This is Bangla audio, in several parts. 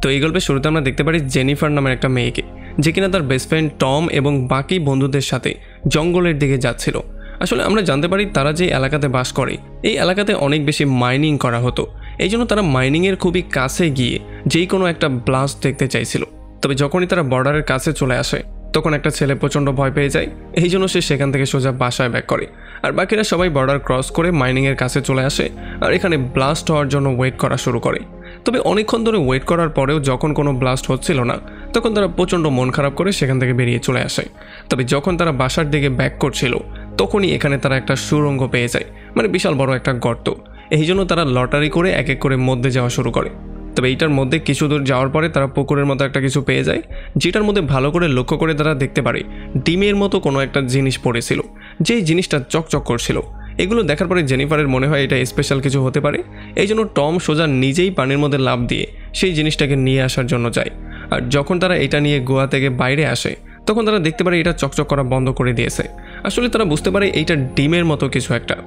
তো এই গল্পের শুরুতে আমরা দেখতে পারি জেনিফার নামের একটা মেয়েকে, যে কিনা তার বেস্ট ফ্রেন্ড টম এবং বাকি বন্ধুদের সাথে জঙ্গলের দিকে যাচ্ছিল। আসলে আমরা জানতে পারি তারা যে এলাকাতে বাস করে এই এলাকাতে অনেক বেশি মাইনিং করা হতো, এই জন্য তারা মাইনিংয়ের খুবই কাছে গিয়ে যেই কোনো একটা ব্লাস্ট দেখতে চাইছিল। তবে যখনই তারা বর্ডারের কাছে চলে আসে তখন একটা ছেলে প্রচণ্ড ভয় পেয়ে যায়, এই জন্য সে সেখান থেকে সোজা বাসায় ব্যাক করে। আর বাকিরা সবাই বর্ডার ক্রস করে মাইনিংয়ের কাছে চলে আসে আর এখানে ব্লাস্ট হওয়ার জন্য ওয়েট করা শুরু করে। তবে অনেকক্ষণ ধরে ওয়েট করার পরেও যখন কোনো ব্লাস্ট হচ্ছিল না তখন তারা প্রচণ্ড মন খারাপ করে সেখান থেকে বেরিয়ে চলে আসে। তবে যখন তারা বাসার দিকে ব্যাক করছিল তখনই এখানে তারা একটা সুড়ঙ্গ পেয়ে যায়, মানে বিশাল বড় একটা গর্ত। এই জন্য তারা লটারি করে এক এক করে মধ্যে যাওয়া শুরু করে। তবে এইটার মধ্যে কিছু দূর যাওয়ার পরে তারা পুকুরের মতো একটা কিছু পেয়ে যায়, যেটার মধ্যে ভালো করে লক্ষ্য করে তারা দেখতে পারে ডিমের মতো কোনো একটা জিনিস পড়েছিল, যেই জিনিসটা চকচক করছিল। এগুলো দেখার পরে জেনিফারের মনে হয় এটা স্পেশাল কিছু হতে পারে, এই জন্য টম সোজা নিজেই পানির মধ্যে লাফ দিয়ে সেই জিনিসটাকে নিয়ে আসার জন্য যায়। আর যখন তারা এটা নিয়ে গুহা থেকে বাইরে আসে তখন তারা দেখতে পারে এটা চকচক করা বন্ধ করে দিয়েছে। আসলে তারা বুঝতে পারে এইটা ডিমের মতো কিছু একটা।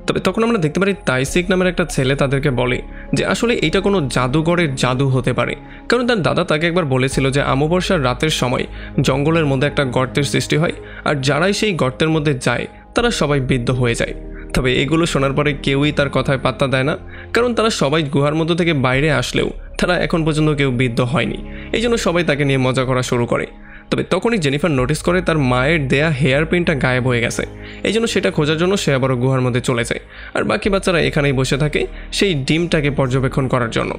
তবে তখন আমরা দেখতে পারি তাইসিক নামের একটা ছেলে তাদেরকে বলে যে আসলে এটা কোনো জাদুঘরের জাদু হতে পারে, কারণ তার দাদা তাকে একবার বলেছিল যে অমাবস্যার রাতের সময় জঙ্গলের মধ্যে একটা গর্তের সৃষ্টি হয় আর যারাই সেই গর্তের মধ্যে যায় তারা সবাই বিদ্ধ হয়ে যায়। তবে এগুলো শোনার পরে কেউই তার কথায় পাত্তা দেয় না, কারণ তারা সবাই গুহার মধ্য থেকে বাইরে আসলেও তারা এখন পর্যন্ত কেউ বিদ্ধ হয়নি, এই জন্য সবাই তাকে নিয়ে মজা করা শুরু করে। তবে তখনই জেনিফার নোটিস করে তার মায়ের দেয়া হেয়ার পিনটা গায়েব হয়ে গেছে, এই জন্য সেটা খোঁজার জন্য সে আবারও গুহার মধ্যে চলে যায়। আর বাকি বাচ্চারা এখানেই বসে থাকে সেই ডিমটাকে পর্যবেক্ষণ করার জন্য।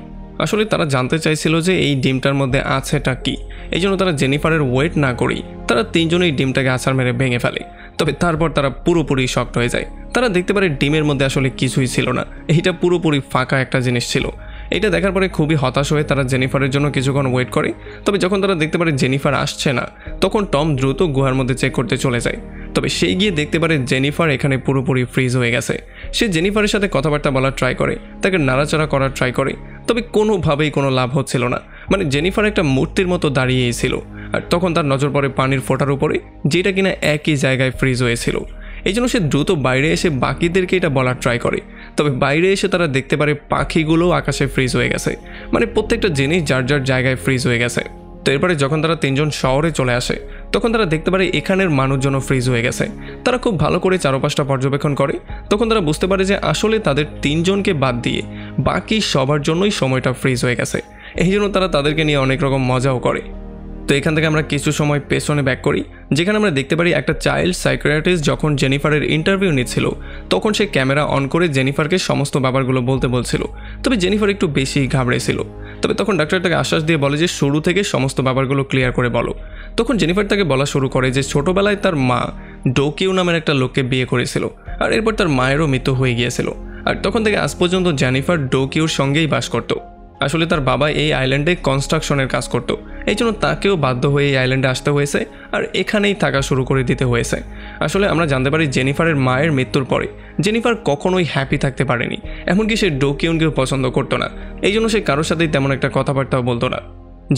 আসলে তারা জানতে চাইছিল যে এই ডিমটার মধ্যে আছেটা কি, এই জন্য তারা জেনিফারের ওয়েট না করেই তারা তিনজনেই ডিমটাকে আছাড় মেরে ভেঙে ফেলে। তবে তারপর তারা পুরোপুরি শকড হয়ে যায়। তারা দেখতে পারে ডিমের মধ্যে আসলে কিছুই ছিল না, এইটা পুরোপুরি ফাঁকা একটা জিনিস ছিল। এটা দেখার পরে খুবই হতাশ হয়ে তারা জেনিফারের জন্য কিছুক্ষণ ওয়েট করে। তবে যখন তারা দেখতে পারে জেনিফার আসছে না তখন টম দ্রুত গুহার মধ্যে চেক করতে চলে যায়। তবে সেই গিয়ে দেখতে পারে জেনিফার এখানে পুরোপুরি ফ্রিজ হয়ে গেছে। সে জেনিফারের সাথে কথাবার্তা বলার ট্রাই করে, তাকে নাড়াচাড়া করার ট্রাই করে, তবে কোনোভাবেই কোনো লাভ হচ্ছিল না। মানে জেনিফার একটা মূর্তির মতো দাঁড়িয়েই ছিল। আর তখন তার নজর পড়ে পানির ফোঁটার উপরে, যেটা কিনা একই জায়গায় ফ্রিজ হয়েছিল। এই জন্য সে দ্রুত বাইরে এসে বাকিদেরকে এটা বলার ট্রাই করে। তবে বাইরে এসে তারা দেখতে পারে পাখিগুলো আকাশে ফ্রিজ হয়ে গেছে, মানে প্রত্যেকটা জিনিস যার যার জায়গায় ফ্রিজ হয়ে গেছে। তো এরপরে যখন তারা তিনজন শহরে চলে আসে তখন তারা দেখতে পারে এখানের মানুষজনও ফ্রিজ হয়ে গেছে। তারা খুব ভালো করে চারপাশটা পর্যবেক্ষণ করে, তখন তারা বুঝতে পারে যে আসলে তাদের তিনজনকে বাদ দিয়ে বাকি সবার জন্যই সময়টা ফ্রিজ হয়ে গেছে। এই জন্য তারা তাদেরকে নিয়ে অনেক রকম মজাও করে। তো এখান থেকে আমরা কিছু সময় পেছনে ব্যাক করি, যেখানে আমরা দেখতে পারি একটা চাইল্ড সাইকিয়াট্রিস্ট যখন জেনিফারের ইন্টারভিউ নিচ্ছিল তখন সে ক্যামেরা অন করে জেনিফারকে সমস্ত ব্যাপারগুলো বলতে বলছিল। তবে জেনিফার একটু বেশি ঘাবড়েছিল। তবে তখন ডাক্তারটাকে আশ্বাস দিয়ে বলে যে শুরু থেকে সমস্ত ব্যাপারগুলো ক্লিয়ার করে বলো। তখন জেনিফার তাকে বলা শুরু করে যে ছোটবেলায় তার মা ডোকিউ নামের একটা লোককে বিয়ে করেছিল আর এরপর তার মায়েরও মৃত্যু হয়ে গিয়েছিল। আর তখন থেকে আজ পর্যন্ত জেনিফার ডোকিউর সঙ্গেই বাস করত। আসলে তার বাবা এই আইল্যান্ডে কনস্ট্রাকশনের কাজ করত, এই জন্য তাকেও বাধ্য হয়ে এই আইল্যান্ডে আসতে হয়েছে আর এখানেই থাকা শুরু করে দিতে হয়েছে। আসলে আমরা জানতে পারি জেনিফারের মায়ের মৃত্যুর পরে জেনিফার কখনোই হ্যাপি থাকতে পারেনি, এমনকি সে ডোকিউনকেও পছন্দ করতো না, এই জন্য সে কারোর সাথেই তেমন একটা কথাবার্তাও বলতো না।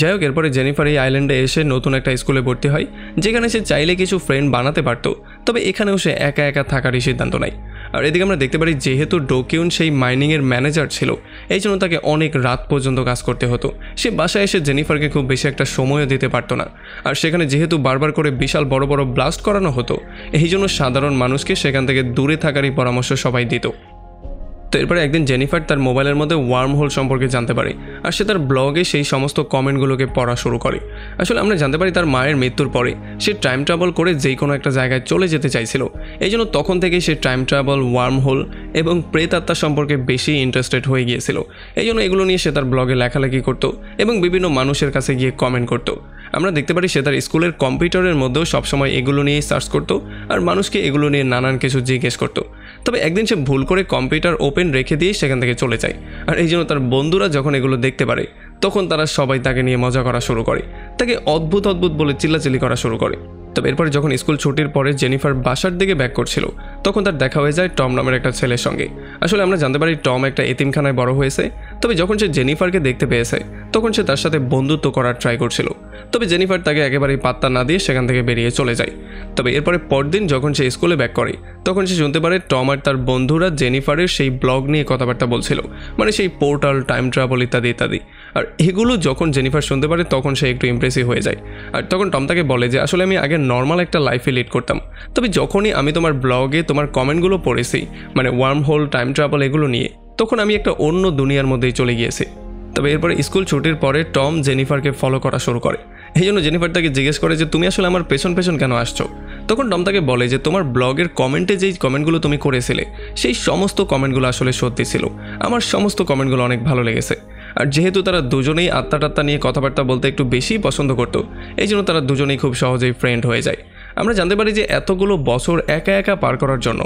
যাই হোক, এরপরে জেনিফার এই আইল্যান্ডে এসে নতুন একটা স্কুলে ভর্তি হয়, যেখানে সে চাইলে কিছু ফ্রেন্ড বানাতে পারত, তবে এখানেও সে একা একা থাকারই সিদ্ধান্ত নেয়। আর এদিকে আমরা দেখতে পারি যেহেতু ডোকিউন সেই মাইনিংয়ের ম্যানেজার ছিল, এই জন্য তাকে অনেক রাত পর্যন্ত কাজ করতে হতো। সে বাসায় এসে জেনিফারকে খুব বেশি একটা সময়ও দিতে পারতো না। আর সেখানে যেহেতু বারবার করে বিশাল বড় বড় ব্লাস্ট করানো হতো, এই জন্য সাধারণ মানুষকে সেখান থেকে দূরে থাকারই পরামর্শ সবাই দিত। তো এরপরে একদিন জেনিফার তার মোবাইলের মধ্যে ওয়ার্ম হোল সম্পর্কে জানতে পারে আর সে তার ব্লগে সেই সমস্ত কমেন্টগুলোকে পড়া শুরু করে। আসলে আমরা জানতে পারি তার মায়ের মৃত্যুর পরে সে টাইম ট্রাভেল করে যেই কোনো একটা জায়গায় চলে যেতে চাইছিল, এই জন্য তখন থেকেই সে টাইম ট্রাভেল, ওয়ার্ম হোল এবং প্রেতাত্মা সম্পর্কে বেশি ইন্টারেস্টেড হয়ে গিয়েছিল। এই জন্য এগুলো নিয়ে সে তার ব্লগে লেখালেখি করতো এবং বিভিন্ন মানুষের কাছে গিয়ে কমেন্ট করতো। আমরা দেখতে পারি সে তার স্কুলের কম্পিউটারের মধ্যেও সবসময় এগুলো নিয়েই সার্চ করতো আর মানুষকে এগুলো নিয়ে নানান কিছু জিজ্ঞেস করতো। তবে একদিন সে ভুল করে কম্পিউটার ওপেন রেখে দিয়ে সেখান থেকে চলে যায়। আর এই জন্য তার বন্ধুরা যখন এগুলো দেখতে পারে তখন তারা সবাই তাকে নিয়ে মজা করা শুরু করে, তাকে অদ্ভুত অদ্ভুত বলে চিল্লাচিল্লি করা শুরু করে। তবে এরপরে যখন স্কুল ছুটির পরে জেনিফার বাসার দিকে ব্যাক করছিল তখন তার দেখা হয়ে যায় টম নামের একটা ছেলের সঙ্গে। আসলে আমরা জানতে পারি টম একটা এতিমখানায় বড় হয়েছে, তবে যখন সে জেনিফারকে দেখতে পেয়েছে তখন সে তার সাথে বন্ধুত্ব করার ট্রাই করছিল। তবে জেনিফার তাকে একেবারেই পাত্তা না দিয়ে সেখান থেকে বেরিয়ে চলে যায়। তবে এরপরে পরদিন যখন সে স্কুলে ব্যাক করে তখন সে শুনতে পারে টম আর তার বন্ধুরা জেনিফারের সেই ব্লগ নিয়ে কথাবার্তা বলছিল, মানে সেই পোর্টাল, টাইম ট্রাভেল ইত্যাদি ইত্যাদি। আর এগুলো যখন জেনিফার শুনতে পারে তখন সে একটু ইমপ্রেসিভ হয়ে যায়। আর তখন টম তাকে বলে যে আসলে আমি আগে নর্মাল একটা লাইফে লিড করতাম, তবে যখনই আমি তোমার ব্লগে তোমার কমেন্টগুলো পড়েছি, মানে ওয়ার্ম হোল, টাইম ট্রাভেল এগুলো নিয়ে, তখন আমি একটা অন্য দুনিয়ার মধ্যেই চলে গিয়েছি। তবে এরপরে স্কুল ছুটির পরে টম জেনিফারকে ফলো করা শুরু করে। এই জন্য জেনিফার তাকে জিজ্ঞেস করে যে তুমি আসলে আমার পেছন পেছন কেন আসছো। তখন টম তাকে বলে যে তোমার ব্লগের কমেন্টে যেই কমেন্টগুলো তুমি করেছিলে সেই সমস্ত কমেন্টগুলো আসলে সত্যি ছিল, আমার সমস্ত কমেন্টগুলো অনেক ভালো লেগেছে। আর যেহেতু তারা দুজনেই আত্মা নিয়ে কথাবার্তা বলতে একটু বেশি পছন্দ করতো, এই জন্য তারা দুজনেই খুব সহজেই ফ্রেন্ড হয়ে যায়। আমরা জানতে পারি যে এতগুলো বছর একা একা পার করার জন্য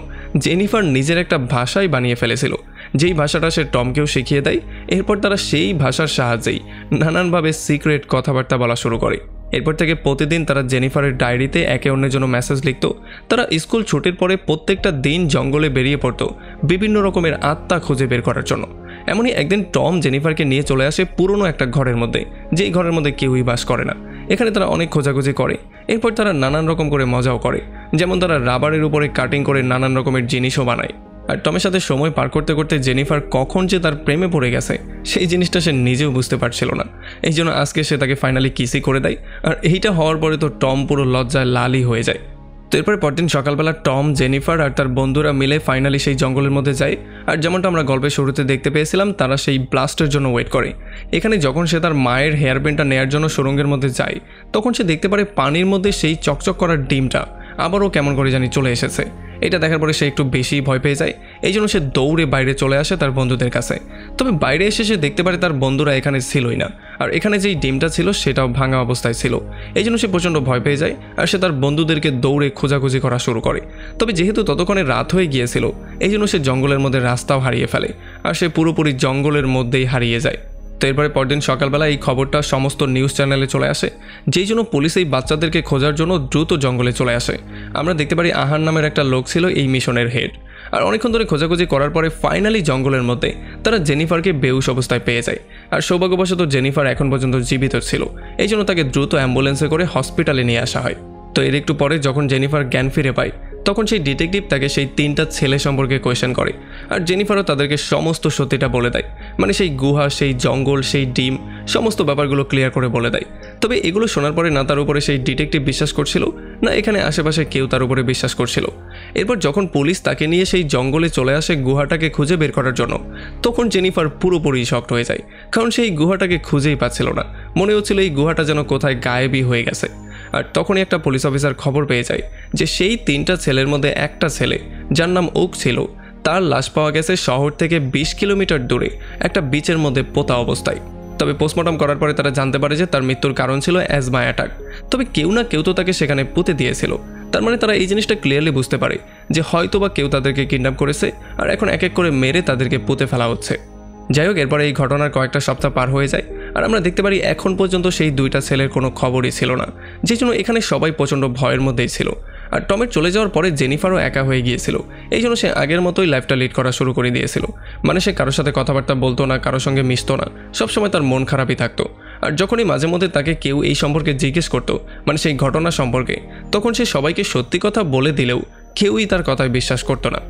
জেনিফার নিজের একটা ভাষাই বানিয়ে ফেলেছিল, যেই ভাষাটা সে টমকেও শিখিয়ে দেয়। এরপর তারা সেই ভাষার সাহায্যেই নানানভাবে সিক্রেট কথাবার্তা বলা শুরু করে। এরপর থেকে প্রতিদিন তারা জেনিফারের ডায়েরিতে একে অন্যের জন্য মেসেজ লিখত। তারা স্কুল ছুটির পরে প্রত্যেকটা দিন জঙ্গলে বেরিয়ে পড়তো বিভিন্ন রকমের আত্মা খুঁজে বের করার জন্য। এমনই একদিন টম জেনিফারকে নিয়ে চলে আসে পুরনো একটা ঘরের মধ্যে, যেই ঘরের মধ্যে কেউই বাস করে না। এখানে তারা অনেক খোঁজাখুঁজি করে। এরপর তারা নানান রকম করে মজাও করে, যেমন তারা রাবারের উপরে কাটিং করে নানান রকমের জিনিসও বানায়। আর টমের সাথে সময় পার করতে করতে জেনিফার কখন যে তার প্রেমে পড়ে গেছে সেই জিনিসটা সে নিজেও বুঝতে পারছিল না। এই জন্য আজকে সে তাকে ফাইনালি কিসই করে দেয়। আর এইটা হওয়ার পরে তো টম পুরো লজ্জায় লালই হয়ে যায়। তো এরপরে পরদিন সকালবেলা টম, জেনিফার আর তার বন্ধুরা মিলে ফাইনালি সেই জঙ্গলের মধ্যে যায়। আর যেমনটা আমরা গল্পের শুরুতে দেখতে পেয়েছিলাম, তারা সেই ব্লাস্টের জন্য ওয়েট করে। এখানে যখন সে তার মায়ের হেয়ার ব্যান্ডটা নেয়ার জন্য সুড়ঙ্গের মধ্যে যায় তখন সে দেখতে পারে পানির মধ্যে সেই চকচক করার ডিমটা আবারও কেমন করে জানি চলে এসেছে। এটা দেখার পরে সে একটু বেশি ভয় পেয়ে যায়। এই জন্য সে দৌড়ে বাইরে চলে আসে তার বন্ধুদের কাছে। তবে বাইরে এসে সে দেখতে পারে তার বন্ধুরা এখানে ছিলই না, আর এখানে যেই ডিমটা ছিল সেটাও ভাঙা অবস্থায় ছিল। এই জন্য সে প্রচণ্ড ভয় পেয়ে যায় আর সে তার বন্ধুদেরকে দৌড়ে খোঁজাখুঁজি করা শুরু করে। তবে যেহেতু ততক্ষণে রাত হয়ে গিয়েছিল এই জন্য সে জঙ্গলের মধ্যে রাস্তাও হারিয়ে ফেলে আর সে পুরোপুরি জঙ্গলের মধ্যেই হারিয়ে যায়। তো এরপরে পরদিন সকালবেলা এই খবরটা সমস্ত নিউজ চ্যানেলে চলে আসে, যেই জন্য পুলিশ এই বাচ্চাদেরকে খোঁজার জন্য দ্রুত জঙ্গলে চলে আসে। আমরা দেখতে পারি আহান নামের একটা লোক ছিল এই মিশনের হেড। আর অনেকক্ষণ ধরে খোঁজাখুঁজি করার পরে ফাইনালি জঙ্গলের মধ্যে তারা জেনিফারকে বেহুশ অবস্থায় পেয়ে যায়। আর সৌভাগ্যবশত জেনিফার এখন পর্যন্ত জীবিত ছিল, এই জন্য তাকে দ্রুত অ্যাম্বুলেন্সে করে হসপিটালে নিয়ে আসা হয়। তো এর একটু পরে যখন জেনিফার জ্ঞান ফিরে পায় তখন সেই ডিটেকটিভ তাকে সেই 3টা ছেলে সম্পর্কে কোয়েশ্চেন করে। আর জেনিফারও তাদেরকে সমস্ত সত্যিটা বলে দেয়, মানে সেই গুহা, সেই জঙ্গল, সেই ডিম, সমস্ত ব্যাপারগুলো ক্লিয়ার করে বলে দেয়। তবে এগুলো শোনার পরে না তার উপরে সেই ডিটেকটিভ বিশ্বাস করছিল, না এখানে আশেপাশে কেউ তার উপরে বিশ্বাস করছিল। এরপর যখন পুলিশ তাকে নিয়ে সেই জঙ্গলে চলে আসে গুহাটাকে খুঁজে বের করার জন্য, তখন জেনিফার পুরোপুরি শকড হয়ে যায়, কারণ সেই গুহাটাকে খুঁজেই পাচ্ছিল না। মনে হচ্ছিল এই গুহাটা যেন কোথায় গায়েবই হয়ে গেছে। আর তখনই একটা পুলিশ অফিসার খবর পেয়ে যায় যে সেই 3টা ছেলের মধ্যে একটা ছেলে যার নাম ওক ছিল, তার লাশ পাওয়া গেছে শহর থেকে 20 কিলোমিটার দূরে একটা বিচের মধ্যে পোতা অবস্থায়। তবে পোস্টমর্টম করার পরে তারা জানতে পারে যে তার মৃত্যুর কারণ ছিল অ্যাজমা অ্যাটাক। তবে কেউ না কেউ তো তাকে সেখানে পুঁতে দিয়েছিল। তার মানে তারা এই জিনিসটা ক্লিয়ারলি বুঝতে পারে যে হয়তো বা কেউ তাদেরকে কিডন্যাপ করেছে আর এখন এক এক করে মেরে তাদেরকে পুঁতে ফেলা হচ্ছে। যাই হোক, এরপরে এই ঘটনার কয়েকটা সপ্তাহ পার হয়ে যায় আর আমরা দেখতে পারি এখন পর্যন্ত সেই 2টা ছেলের কোনো খবরই ছিল না, যে জন্য এখানে সবাই প্রচণ্ড ভয়ের মধ্যেই ছিল। আর টমের চলে যাওয়ার পরে জেনিফারও একা হয়ে গিয়েছিল, এই জন্য সে আগের মতোই লাইফটা লিড করা শুরু করে দিয়েছিল। মানে সে কারোর সাথে কথাবার্তা বলতো না, কারোর সঙ্গে মিশতো না, সবসময় তার মন খারাপই থাকতো। আর যখনই মাঝে মধ্যে তাকে কেউ এই সম্পর্কে জিজ্ঞেস করতো, মানে সেই ঘটনা সম্পর্কে, তখন সে সবাইকে সত্যি কথা বলে দিলেও কেউই তার কথায় বিশ্বাস করতো না।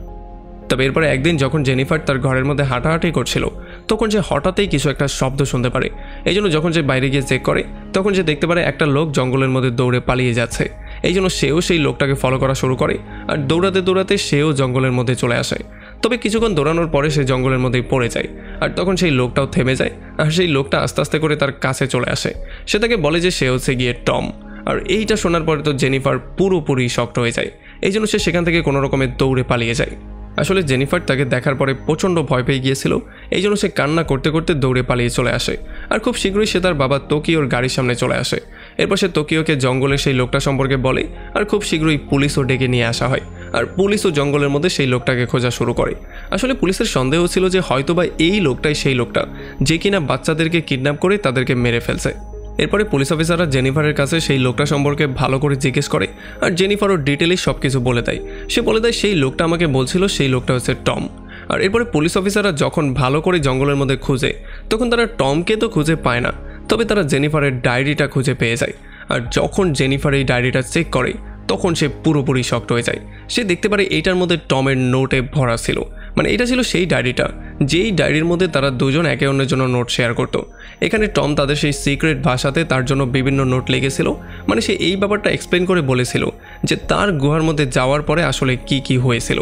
তবে এরপরে একদিন যখন জেনিফার তার ঘরের মধ্যে হাঁটাহাঁটি করছিল তখন সে হঠাৎই কিছু একটা শব্দ শুনতে পারে। এই জন্য যখন সে বাইরে গিয়ে চেক করে তখন সে দেখতে পারে একটা লোক জঙ্গলের মধ্যে দৌড়ে পালিয়ে যাচ্ছে। এই জন্য সেও সেই লোকটাকে ফলো করা শুরু করে আর দৌড়াতে দৌড়াতে সেও জঙ্গলের মধ্যে চলে আসে। তবে কিছুক্ষণ দৌড়ানোর পরে সে জঙ্গলের মধ্যেই পড়ে যায় আর তখন সেই লোকটাও থেমে যায় আর সেই লোকটা আস্তে আস্তে করে তার কাছে চলে আসে। সে তাকে বলে যে সে হচ্ছে গিয়ে টম। আর এইটা শোনার পরে তো জেনিফার পুরোপুরি শকড হয়ে যায়, এই জন্য সে সেখান থেকে কোনো রকমের দৌড়ে পালিয়ে যায়। আসলে জেনিফার তাকে দেখার পরে প্রচণ্ড ভয় পেয়ে গিয়েছিল, এই জন্য সে কান্না করতে করতে দৌড়ে পালিয়ে চলে আসে। আর খুব শীঘ্রই সে তার বাবা তোকিওর গাড়ির সামনে চলে আসে। এরপর সে তোকিওকে জঙ্গলের সেই লোকটা সম্পর্কে বলে আর খুব শীঘ্রই পুলিশও ডেকে নিয়ে আসা হয়। আর পুলিশও জঙ্গলের মধ্যে সেই লোকটাকে খোঁজা শুরু করে। আসলে পুলিশের সন্দেহ ছিল যে হয়তোবা এই লোকটাই সেই লোকটা যে কিনা বাচ্চাদেরকে কিডন্যাপ করে তাদেরকে মেরে ফেলছে। এরপরে পুলিশ অফিসাররা জেনিফারের কাছে সেই লোকটা সম্পর্কে ভালো করে জিজ্ঞেস করে আর জেনিফারও ডিটেইলি সব কিছু বলে দেয়। সে বলে দেয় সেই লোকটা আমাকে বলছিল সেই লোকটা হচ্ছে টম। আর এরপরে পুলিশ অফিসাররা যখন ভালো করে জঙ্গলের মধ্যে খুঁজে তখন তারা টমকে তো খুঁজে পায় না, তবে তারা জেনিফারের ডায়েরিটা খুঁজে পেয়ে যায়। আর যখন জেনিফার এই ডায়েরিটা চেক করে তখন সে পুরোপুরি শকড হয়ে যায়। সে দেখতে পারে এইটার মধ্যে টমের নোটে ভরা ছিল। মানে এটা ছিল সেই ডায়েরিটা যেই ডায়েরির মধ্যে তারা দুজন একে অন্যের জন্য নোট শেয়ার করতো। এখানে টম তাদের সেই সিক্রেট ভাষাতে তার জন্য বিভিন্ন নোট লিখেছিল। মানে সে এই ব্যাপারটা এক্সপ্লেন করে বলেছিল যে তার গুহার মধ্যে যাওয়ার পরে আসলে কি হয়েছিল।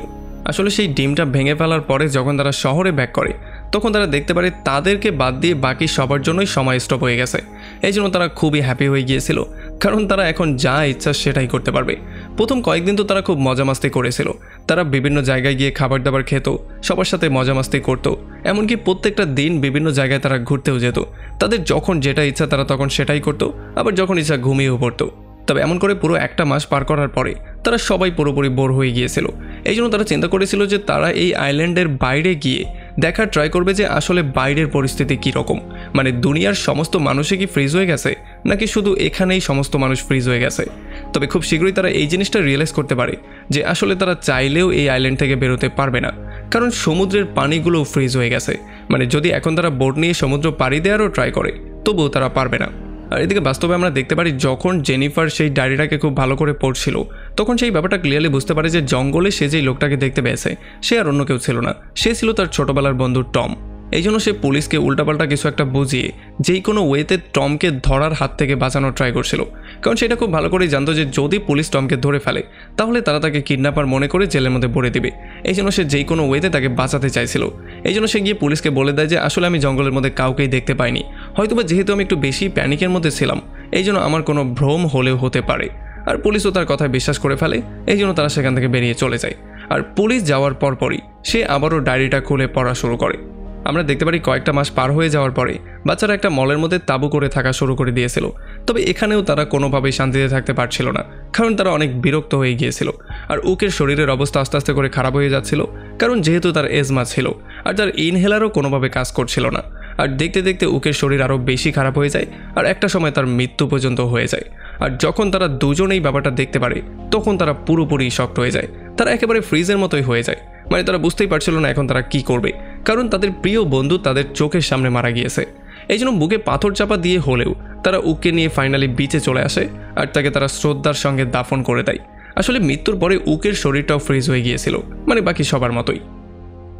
আসলে সেই ডিমটা ভেঙে ফেলার পরে যখন তারা শহরে ব্যাক করে তখন তারা দেখতে পারে তাদেরকে বাদ দিয়ে বাকি সবার জন্যই সময় স্টপ হয়ে গেছে। এই জন্য তারা খুবই হ্যাপি হয়ে গিয়েছিল, কারণ তারা এখন যা ইচ্ছা সেটাই করতে পারবে। প্রথম কয়েকদিন তো তারা খুব মজামাস্তি করেছিল। তারা বিভিন্ন জায়গায় গিয়ে খাবার দাবার খেত, সবার সাথে মজামাস্তি করতো, এমনকি প্রত্যেকটা দিন বিভিন্ন জায়গায় তারা ঘুরতেও যেত। তাদের যখন যেটা ইচ্ছা তারা তখন সেটাই করতো, আবার যখন ইচ্ছা ঘুমিয়েও পড়তো। তবে এমন করে পুরো একটা মাস পার করার পরে তারা সবাই পুরোপুরি বোর হয়ে গিয়েছিল। এই জন্য তারা চিন্তা করেছিল যে তারা এই আইল্যান্ডের বাইরে গিয়ে দেখার ট্রাই করবে যে আসলে বাইরের পরিস্থিতি কীরকম। মানে দুনিয়ার সমস্ত মানুষই কি ফ্রিজ হয়ে গেছে, নাকি শুধু এখানেই সমস্ত মানুষ ফ্রিজ হয়ে গেছে। তবে খুব শীঘ্রই তারা এই জিনিসটা রিয়েলাইজ করতে পারে যে আসলে তারা চাইলেও এই আইল্যান্ড থেকে বেরোতে পারবে না, কারণ সমুদ্রের পানিগুলোও ফ্রিজ হয়ে গেছে। মানে যদি এখন তারা বোট নিয়ে সমুদ্র পাড়ি দেওয়ারও ট্রাই করে তবুও তারা পারবে না। আর এদিকে বাস্তবে আমরা দেখতে পারি যখন জেনিফার সেই ডায়েরিটাকে খুব ভালো করে পড়ছিল তখন সেই ব্যাপারটা ক্লিয়ারলি বুঝতে পারে যে জঙ্গলে সে যেই লোকটাকে দেখতে পেয়েছে সে আর অন্য কেউ ছিল না, সে ছিল তার ছোটবেলার বন্ধু টম। এই জন্য সে পুলিশকে উল্টাপাল্টা কিছু একটা বুঝিয়ে যেই কোনো ওয়েতে টমকে ধরার হাত থেকে বাঁচানোর ট্রাই করছিল, কারণ সেটা খুব ভালো করেই জানতো যে যদি পুলিশ টমকে ধরে ফেলে তাহলে তারা তাকে কিডন্যাপার মনে করে জেলের মধ্যে ভরে দিবে। এই জন্য সে যেই কোনো ওয়েতে তাকে বাঁচাতে চাইছিল। এই জন্য সে গিয়ে পুলিশকে বলে দেয় যে আসলে আমি জঙ্গলের মধ্যে কাউকেই দেখতে পাইনি, হয়তোবা যেহেতু আমি একটু বেশি প্যানিকের মধ্যে ছিলাম এই জন্য আমার কোনো ভ্রম হলেও হতে পারে। আর পুলিশও তার কথায় বিশ্বাস করে ফেলে, এই জন্য তারা সেখান থেকে বেরিয়ে চলে যায়। আর পুলিশ যাওয়ার পরপরই সে আবারও ডায়েরিটা খুলে পড়া শুরু করে। আমরা দেখতে পারি কয়েকটা মাস পার হয়ে যাওয়ার পরে বাচ্চারা একটা মলের মধ্যে তাঁবু করে থাকা শুরু করে দিয়েছিল। তবে এখানেও তারা কোনোভাবেই শান্তিতে থাকতে পারছিল না, কারণ তারা অনেক বিরক্ত হয়ে গিয়েছিল। আর উকের শরীরের অবস্থা আস্তে আস্তে করে খারাপ হয়ে যাচ্ছিল, কারণ যেহেতু তার এজমা ছিল আর তার ইনহেলারও কোনোভাবে কাজ করছিল না। আর দেখতে দেখতে উকের শরীর আরও বেশি খারাপ হয়ে যায় আর একটা সময় তার মৃত্যু পর্যন্ত হয়ে যায়। আর যখন তারা দুজনেই ব্যাপারটা দেখতে পারে তখন তারা পুরোপুরি শকড হয়ে যায়। তারা একেবারে ফ্রিজের মতোই হয়ে যায়। মানে তারা বুঝতেই পারছিল না এখন তারা কি করবে, কারণ তাদের প্রিয় বন্ধু তাদের চোখের সামনে মারা গিয়েছে। এই জন্য বুকে পাথর চাপা দিয়ে হলেও তারা উকে নিয়ে ফাইনালি বিচে চলে আসে আর তাকে তারা শ্রদ্ধার সঙ্গে দাফন করে দেয়। আসলে মৃত্যুর পরে উকের শরীরটাও ফ্রিজ হয়ে গিয়েছিল, মানে বাকি সবার মতোই।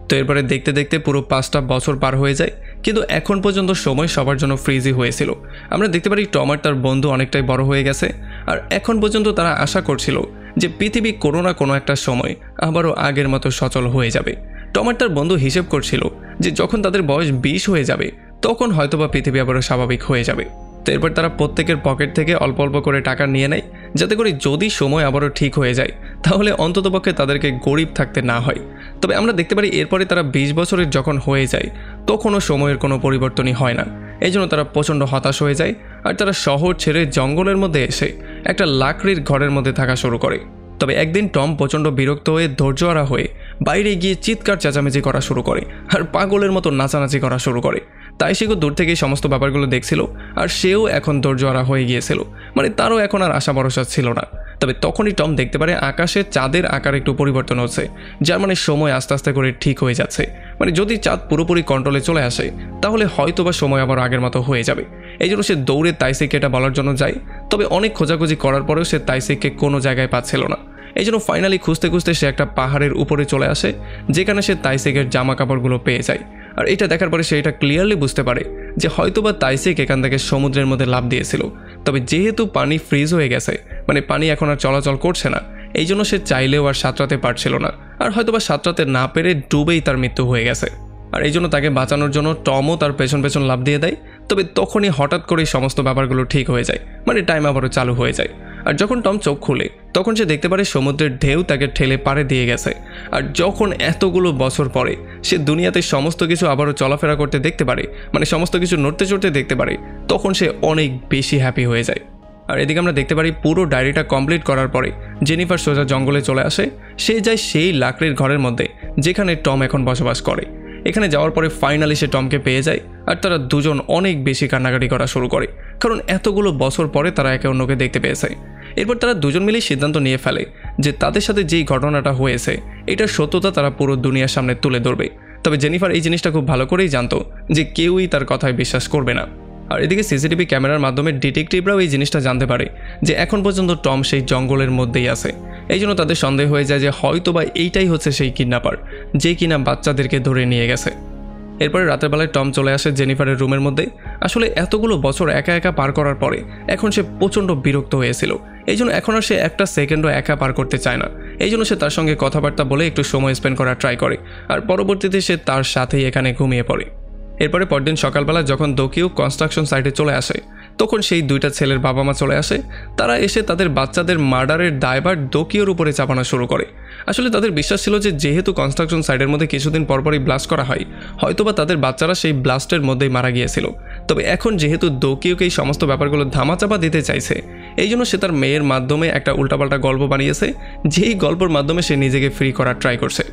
তো এরপরে দেখতে দেখতে পুরো 5টা বছর পার হয়ে যায়, কিন্তু এখন পর্যন্ত সময় সবার জন্য ফ্রিজই হয়েছিল। আমরা দেখতে পারি টম আর তার বন্ধু অনেকটাই বড় হয়ে গেছে আর এখন পর্যন্ত তারা আশা করছিল যে পৃথিবী কোনো না কোনো একটা সময় আবারও আগের মতো সচল হয়ে যাবে। টম আর তার বন্ধু হিসেব করছিল যে যখন তাদের বয়স 20 হয়ে যাবে তখন হয়তোবা পৃথিবী আবারও স্বাভাবিক হয়ে যাবে। তো এরপর তারা প্রত্যেকের পকেট থেকে অল্প অল্প করে টাকা নিয়ে নেয়, যাতে করে যদি সময় আবারও ঠিক হয়ে যায় তাহলে অন্ততপক্ষে তাদেরকে গরিব থাকতে না হয়। তবে আমরা দেখতে পারি এরপরে তারা 20 বছরের যখন হয়ে যায় তখনও সময়ের কোনো পরিবর্তনই হয় না। এই জন্য তারা প্রচণ্ড হতাশ হয়ে যায় আর তারা শহর ছেড়ে জঙ্গলের মধ্যে এসে একটা লাকড়ির ঘরের মধ্যে থাকা শুরু করে। তবে একদিন টম প্রচণ্ড বিরক্ত হয়ে ধৈর্যহারা হয়ে বাইরে গিয়ে চিৎকার চেঁচামেচি করা শুরু করে আর পাগলের মতো নাচানাচি করা শুরু করে। তাই সে দূর থেকেই সমস্ত ব্যাপারগুলো দেখছিল আর সেও এখন ধৈর্যহারা হয়ে গিয়েছিল, মানে তারও এখন আর আশা ভরসা ছিল না। তবে তখনই টম দেখতে পারে আকাশে চাঁদের আকার একটু পরিবর্তন হচ্ছে, যার মানে সময় আস্তে আস্তে করে ঠিক হয়ে যাচ্ছে। মানে যদি চাঁদ পুরোপুরি কন্ট্রোলে চলে আসে তাহলে হয়তোবা সময় আবার আগের মতো হয়ে যাবে। এই জন্য সে দৌড়ে তাইসিকে এটা বলার জন্য যায়। তবে অনেক খোঁজাখুঁজি করার পরেও সে তাইসিকে কোনো জায়গায় পাচ্ছিল না। এই জন্য ফাইনালি খুঁজতে খুঁজতে সে একটা পাহাড়ের উপরে চলে আসে, যেখানে সে তাইসিকের জামা কাপড়গুলো পেয়ে যায়। আর এটা দেখার পরে সে এটা ক্লিয়ারলি বুঝতে পারে যে হয়তোবা তাইসিক এখান থেকে সমুদ্রের মধ্যে লাফ দিয়েছিল। তবে যেহেতু পানি ফ্রিজ হয়ে গেছে, মানে পানি এখন আর চলাচল করছে না, এই জন্য সে চাইলেও আর সাঁতরাতে পারছিল না আর হয়তোবা সাঁতরাতে না পেরে ডুবেই তার মৃত্যু হয়ে গেছে। আর এই জন্য তাকে বাঁচানোর জন্য টমও তার পেছন পেছন লাফ দিয়ে দেয়। তবে তখনই হঠাৎ করেই সমস্ত ব্যাপারগুলো ঠিক হয়ে যায়, মানে টাইম আবারও চালু হয়ে যায়। আর যখন টম চোখ খুলে তখন সে দেখতে পারে সমুদ্রের ঢেউ তাকে ঠেলে পাড়ে দিয়ে গেছে। আর যখন এতগুলো বছর পরে সে দুনিয়াতে সমস্ত কিছু আবারও চলাফেরা করতে দেখতে পারে, মানে সমস্ত কিছু নড়তে চড়তে দেখতে পারে, তখন সে অনেক বেশি হ্যাপি হয়ে যায়। আর এদিকে আমরা দেখতে পারি পুরো ডায়েরিটা কমপ্লিট করার পরে জেনিফার সোজা জঙ্গলে চলে আসে। সে যায় সেই লাকড়ির ঘরের মধ্যে যেখানে টম এখন বসবাস করে। এখানে যাওয়ার পরে ফাইনালি সে টমকে পেয়ে যায় আর তারা দুজন অনেক বেশি কান্নাকাটি করা শুরু করে, কারণ এতগুলো বছর পরে তারা একে অন্যকে দেখতে পেয়েছে। এরপর তারা দুজন মিলেই সিদ্ধান্ত নিয়ে ফেলে যে তাদের সাথে যেই ঘটনাটা হয়েছে এটার সত্যতা তারা পুরো দুনিয়ার সামনে তুলে ধরবে। তবে জেনিফার এই জিনিসটা খুব ভালো করেই জানতো যে কেউই তার কথায় বিশ্বাস করবে না। আর এদিকে সিসিটিভি ক্যামেরার মাধ্যমে ডিটেকটিভরাও এই জিনিসটা জানতে পারে যে এখন পর্যন্ত টম সেই জঙ্গলের মধ্যেই আছে। এই জন্য তাদের সন্দেহ হয়ে যায় যে হয়তোবা এইটাই হচ্ছে সেই কিডন্যাপার যে কিনা বাচ্চাদেরকে ধরে নিয়ে গেছে। এরপরে রাতের বেলায় টম চলে আসে জেনিফারের রুমের মধ্যে। আসলে এতগুলো বছর একা একা পার করার পরে এখন সে প্রচণ্ড বিরক্ত হয়েছিল। এই জন্য এখন আর সে একটা সেকেন্ডও একা পার করতে চায় না। এই জন্য সে তার সঙ্গে কথাবার্তা বলে একটু সময় স্পেন্ড করার ট্রাই করে, আর পরবর্তীতে সে তার সাথেই এখানে ঘুমিয়ে পড়ে। এরপরে পরদিন সকালবেলা যখন দোকিও কনস্ট্রাকশন সাইটে চলে আসে তখন সেই দুইটা ছেলের বাবা মা চলে আসে। তারা এসে তাদের বাচ্চাদের মার্ডারের দায়ভার দোকিওর উপরে চাপানো শুরু করে। আসলে তাদের বিশ্বাস ছিল যে যেহেতু কনস্ট্রাকশন সাইটের মধ্যে কিছুদিন পরপরই ব্লাস্ট করা হয়, হয়তোবা তাদের বাচ্চারা সেই ব্লাস্টের মধ্যেই মারা গিয়েছিল। তবে এখন যেহেতু দোকিওকে এই সমস্ত ব্যাপারগুলো ধামাচাপা দিতে চাইছে, এই জন্য সে তার মেয়ের মাধ্যমে একটা উল্টাপাল্টা গল্প বানিয়েছে, যেই গল্পের মাধ্যমে সে নিজেকে ফ্রি করার ট্রাই করছে।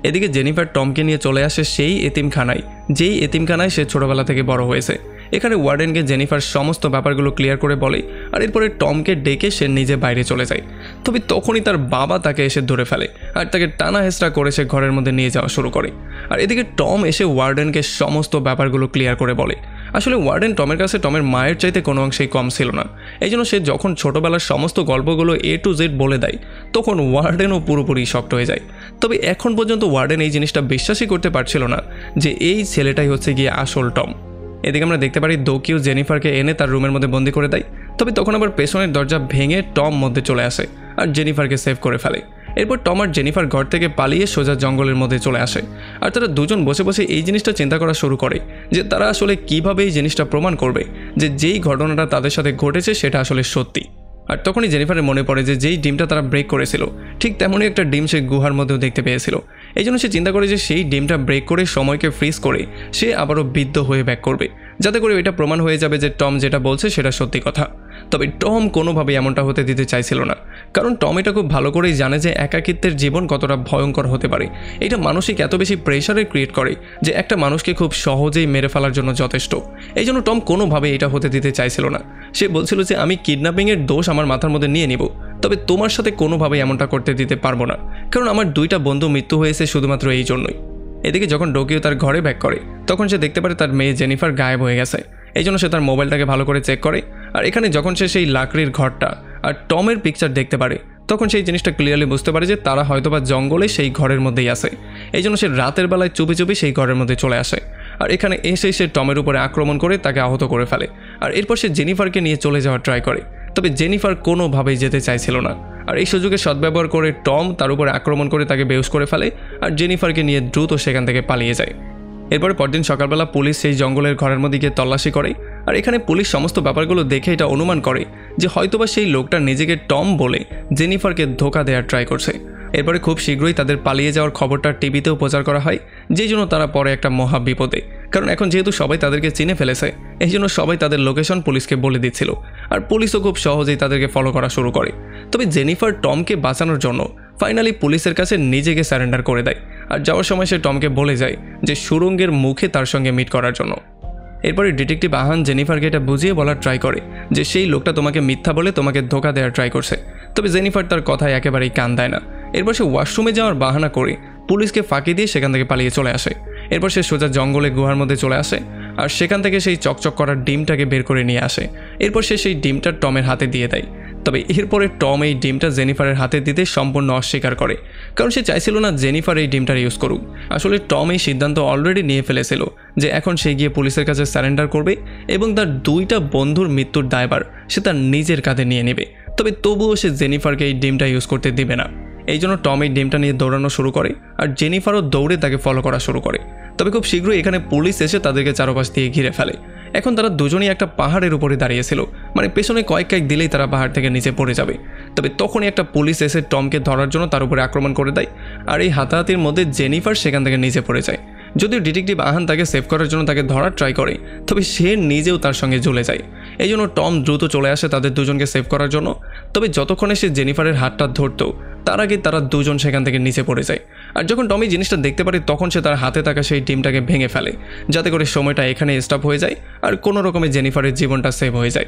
এদিকে জেনিফার টমকে নিয়ে চলে আসে সেই এতিমখানায়, যেই এতিমখানায় সে ছোটবেলা থেকে বড় হয়েছে। এখানে ওয়ার্ডেনকে জেনিফার সমস্ত ব্যাপারগুলো ক্লিয়ার করে বলে, আর এরপরে টমকে ডেকে সে নিজে বাইরে চলে যায়। তবে তখনই তার বাবা তাকে এসে ধরে ফেলে আর তাকে টানা হেঁচড়া করে সে ঘরের মধ্যে নিয়ে যাওয়া শুরু করে। আর এদিকে টম এসে ওয়ার্ডেনকে সমস্ত ব্যাপারগুলো ক্লিয়ার করে বলে। আসলে ওয়ার্ডেন টমের কাছে টমের মায়ের চাইতে কোনো অংশেই কম ছিল না। এই জন্য সে যখন ছোটবেলার সমস্ত গল্পগুলো A to Z বলে দেয় তখন ওয়ার্ডেনও পুরোপুরি শক্ট হয়ে যায়। তবে এখন পর্যন্ত ওয়ার্ডেন এই জিনিসটা বিশ্বাসই করতে পারছিল না যে এই ছেলেটাই হচ্ছে গিয়ে আসল টম। এদিকে আমরা দেখতে পারি দোকিও জেনিফারকে এনে তার রুমের মধ্যে বন্দি করে দেয়। তবে তখন আবার পেছনের দরজা ভেঙে টম মধ্যে চলে আসে আর জেনিফারকে সেভ করে ফেলে। এরপর টম আর জেনিফার ঘর থেকে পালিয়ে সোজা জঙ্গলের মধ্যে চলে আসে। আর তারা দুজন বসে বসে এই জিনিসটা চিন্তা করা শুরু করে যে তারা আসলে কিভাবে এই জিনিসটা প্রমাণ করবে যে যেই ঘটনাটা তাদের সাথে ঘটেছে সেটা আসলে সত্যি। আর তখনই জেনিফারের মনে পড়ে যে যেই ডিমটা তারা ব্রেক করেছিল ঠিক তেমনই একটা ডিম সে গুহার মধ্যেও দেখতে পেয়েছিল। এই জন্য সে চিন্তা করে যে সেই ডিমটা ব্রেক করে সময়কে ফ্রিজ করে সে আবারও বিদ্ধ হয়ে ব্যাক করবে, যাতে করে এটা প্রমাণ হয়ে যাবে যে টম যেটা বলছে সেটা সত্যি কথা। তবে টম কোনোভাবেই এমনটা হতে দিতে চাইছিল না, কারণ টম এটা খুব ভালো করেই জানে যে একাকিত্বের জীবন কতটা ভয়ঙ্কর হতে পারে। এটা মানসিক এত বেশি প্রেশারে ক্রিয়েট করে যে একটা মানুষকে খুব সহজেই মেরে ফেলার জন্য যথেষ্ট। এই জন্য টম কোনোভাবেই এটা হতে দিতে চাইছিল না। সে বলছিল যে আমি কিডন্যাপিংয়ের দোষ আমার মাথার মধ্যে নিয়ে নিব, তবে তোমার সাথে কোনোভাবেই এমনটা করতে দিতে পারবো না, কারণ আমার দুইটা বন্ধু মৃত্যু হয়েছে শুধুমাত্র এই জন্যই। এদিকে যখন ডোকিও তার ঘরে ব্যাক করে তখন সে দেখতে পারে তার মেয়ে জেনিফার গায়েব হয়ে গেছে। এই জন্য সে তার মোবাইলটাকে ভালো করে চেক করে, আর এখানে যখন সে সেই লাকড়ির ঘরটা আর টমের পিকচার দেখতে পারে তখন সেই জিনিসটা ক্লিয়ারলি বুঝতে পারে যে তারা হয়তোবা জঙ্গলে সেই ঘরের মধ্যেই আছে। এই জন্য সে রাতের বেলায় চুপি চুপি সেই ঘরের মধ্যে চলে আসে, আর এখানে এসে সে টমের উপরে আক্রমণ করে তাকে আহত করে ফেলে। আর এরপর সে জেনিফারকে নিয়ে চলে যাওয়ার ট্রাই করে, তবে জেনিফার কোনোভাবেই যেতে চাইছিল না। আর এই সুযোগে সদ্ব্যবহার করে টম তার উপরে আক্রমণ করে তাকে বেহুশ করে ফেলে আর জেনিফারকে নিয়ে দ্রুত সেখান থেকে পালিয়ে যায়। এরপরে পরদিন সকালবেলা পুলিশ সেই জঙ্গলের ঘরের মধ্যে গিয়ে তল্লাশি করে, আর এখানে পুলিশ সমস্ত ব্যাপারগুলো দেখে এটা অনুমান করে যে হয়তোবা সেই লোকটা নিজেকে টম বলে জেনিফারকে ধোঁকা দেওয়ার ট্রাই করছে। এরপরে খুব শীঘ্রই তাদের পালিয়ে যাওয়ার খবরটা টিভিতেও প্রচার করা হয়, যেই জন্য তারা পরে একটা মহা বিপদে, কারণ এখন যেহেতু সবাই তাদেরকে চিনে ফেলেছে এই জন্য সবাই তাদের লোকেশন পুলিশকে বলে দিচ্ছিল, আর পুলিশও খুব সহজেই তাদেরকে ফলো করা শুরু করে। তবে জেনিফার টমকে বাঁচানোর জন্য ফাইনালি পুলিশের কাছে নিজেকে সারেন্ডার করে দেয়, আর যাওয়ার সময় সে টমকে বলে যায় যে সুড়ঙ্গের মুখে তার সঙ্গে মিট করার জন্য। এরপরে ডিটেকটিভ আহান জেনিফারকে এটা বুঝিয়ে বলার ট্রাই করে যে সেই লোকটা তোমাকে মিথ্যা বলে তোমাকে ধোঁকা দেওয়ার ট্রাই করছে, তবে জেনিফার তার কথায় একেবারেই কান দেয় না। এরপর সে ওয়াশরুমে যাওয়ার বাহানা করে পুলিশকে ফাঁকি দিয়ে সেখান থেকে পালিয়ে চলে আসে। এরপর সে সোজা জঙ্গলে গুহার মধ্যে চলে আসে আর সেখান থেকে সেই চকচক করার ডিমটাকে বের করে নিয়ে আসে। এরপর সে সেই ডিমটা টমের হাতে দিয়ে দেয়, তবে এরপরে টম এই ডিমটা জেনিফারের হাতে দিতে সম্পূর্ণ অস্বীকার করে, কারণ সে চাইছিল না জেনিফার এই ডিমটার ইউজ করুক। আসলে টম এই সিদ্ধান্ত অলরেডি নিয়ে ফেলেছিল যে এখন সে গিয়ে পুলিশের কাছে সারেন্ডার করবে এবং তার দুইটা বন্ধুর মৃত্যুর দায়ভার সে তার নিজের কাঁধে নিয়ে নেবে। তবে তবুও সে জেনিফারকে এই ডিমটা ইউজ করতে দিবে না। এই জন্য টম এই ডিমটা নিয়ে দৌড়ানো শুরু করে আর জেনিফারও দৌড়ে তাকে ফলো করা শুরু করে। তবে খুব শীঘ্রই এখানে পুলিশ এসে তাদেরকে চারপাশ দিয়ে ঘিরে ফেলে। এখন তারা দুজনেই একটা পাহাড়ের উপরে দাঁড়িয়েছিল, মানে পেছনে কয়েক দিলেই তারা পাহাড় থেকে নিচে পড়ে যাবে। তবে তখনই একটা পুলিশ এসে টমকে ধরার জন্য তার উপরে আক্রমণ করে দেয়, আর এই হাতাহাতির মধ্যে জেনিফার সেখান থেকে নিচে পড়ে যায়। যদিও ডিটেকটিভ আহান তাকে সেভ করার জন্য তাকে ধরার ট্রাই করে, তবে সে নিজেও তার সঙ্গে জ্বলে যায়। এই জন্য টম দ্রুত চলে আসে তাদের দুজনকে সেভ করার জন্য। তবে যতক্ষণে সে জেনিফারের হাতটা ধরতো তার আগে তারা দুজন সেখান থেকে নিচে পড়ে যায়। আর যখন টমি জিনিসটা দেখতে পারে তখন সে তার হাতে থাকা সেই ডিমটাকে ভেঙে ফেলে, যাতে করে সময়টা এখানে স্টপ হয়ে যায় আর কোনো রকমে জেনিফারের জীবনটা সেভ হয়ে যায়।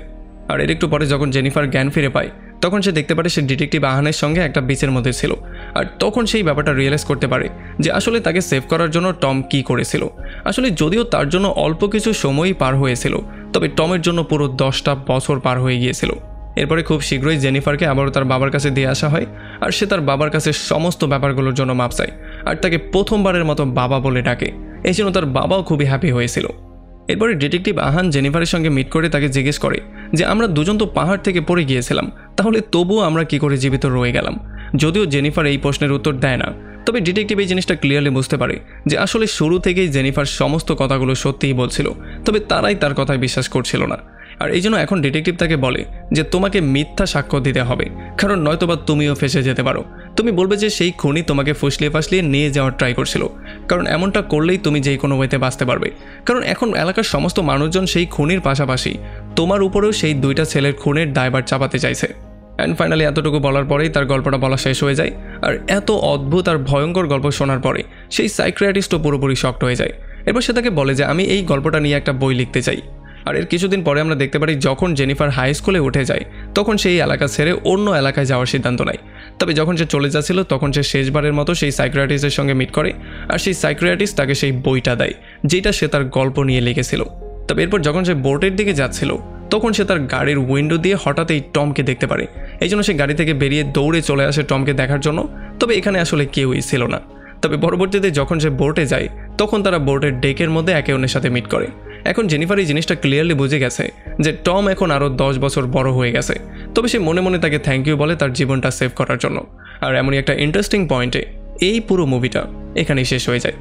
আর এর একটু পরে যখন জেনিফার জ্ঞান ফিরে পায় তখন সে দেখতে পারে সে ডিটেকটিভ আহানের সঙ্গে একটা বিচের মধ্যে ছিল, আর তখন সেই ব্যাপারটা রিয়েলাইজ করতে পারে যে আসলে তাকে সেভ করার জন্য টম কি করেছিল। আসলে যদিও তার জন্য অল্প কিছু সময়ই পার হয়েছিল, তবে টমের জন্য পুরো 10টা বছর পার হয়ে গিয়েছিল। এরপরে খুব শীঘ্রই জেনিফারকে আবারও তার বাবার কাছে দিয়ে আসা হয়, আর সে তার বাবার কাছে সমস্ত ব্যাপারগুলোর জন্য মাপ চায় আর তাকে প্রথমবারের মতো বাবা বলে ডাকে। এই জন্য তার বাবাও খুবই হ্যাপি হয়েছিল। এরপরে ডিটেকটিভ আহান জেনিফারের সঙ্গে মিট করে তাকে জিজ্ঞেস করে যে আমরা দুজন তো পাহাড় থেকে পড়ে গিয়েছিলাম, তাহলে তবুও আমরা কি করে জীবিত রয়ে গেলাম। যদিও জেনিফার এই প্রশ্নের উত্তর দেয় না, তবে ডিটেকটিভ এই জিনিসটা ক্লিয়ারলি বুঝতে পারে যে আসলে শুরু থেকেই জেনিফার সমস্ত কথাগুলো সত্যিই বলছিল, তবে তারাই তার কথায় বিশ্বাস করছিল না। আর এই জন্য এখন ডিটেকটিভ তাকে বলে যে তোমাকে মিথ্যা সাক্ষ্য দিতে হবে, কারণ নয়তোবা তুমিও ফেসে যেতে পারো। তুমি বলবে যে সেই খুনি তোমাকে ফুসলিয়ে ফাসলিয়ে নিয়ে যাওয়ার ট্রাই করছিল, কারণ এমনটা করলেই তুমি যেই কোনো ওয়েতে বাঁচতে পারবে। কারণ এখন এলাকার সমস্ত মানুষজন সেই খুনির পাশাপাশি তোমার উপরেও সেই 2টা ছেলের খুনের দায়ভার চাপাতে চাইছে। অ্যান্ড ফাইনালি এতটুকু বলার পরেই তার গল্পটা বলা শেষ হয়ে যায়। আর এত অদ্ভুত আর ভয়ঙ্কর গল্প শোনার পরে সেই সাইকিয়াট্রিস্টও পুরোপুরি শকড হয়ে যায়। এরপর সে তাকে বলে যে আমি এই গল্পটা নিয়ে একটা বই লিখতে চাই। আর এর কিছুদিন পরে আমরা দেখতে পারি যখন জেনিফার হাই স্কুলে উঠে যায় তখন সেই এলাকা ছেড়ে অন্য এলাকায় যাওয়ার সিদ্ধান্ত নেয়। তবে যখন সে চলে যাচ্ছিল তখন সে শেষবারের মতো সেই সাইকিয়াট্রিস্টের সঙ্গে মিট করে, আর সেই সাইকিয়াট্রিস্ট তাকে সেই বইটা দেয় যেটা সে তার গল্প নিয়ে লিখেছিল। তবে এরপর যখন সে বোটের দিকে যাচ্ছিল তখন সে তার গাড়ির উইন্ডো দিয়ে হঠাৎ এই টমকে দেখতে পারে। এই জন্য সে গাড়ি থেকে বেরিয়ে দৌড়ে চলে আসে টমকে দেখার জন্য। তবে এখানে আসলে কেউই ছিল না। তবে পরবর্তীতে যখন সে বোটে যায় তখন তারা বোটের ডেকের মধ্যে একে অন্যের সাথে মিট করে। এখন জেনিফার এই জিনিসটা ক্লিয়ারলি বুঝে গেছে যে টম এখন আরও 10 বছর বড় হয়ে গেছে। তবে সে মনে মনে তাকে থ্যাংক ইউ বলে তার জীবনটা সেভ করার জন্য। আর এমনই একটা ইন্টারেস্টিং পয়েন্টে এই পুরো মুভিটা এখানেই শেষ হয়ে যায়।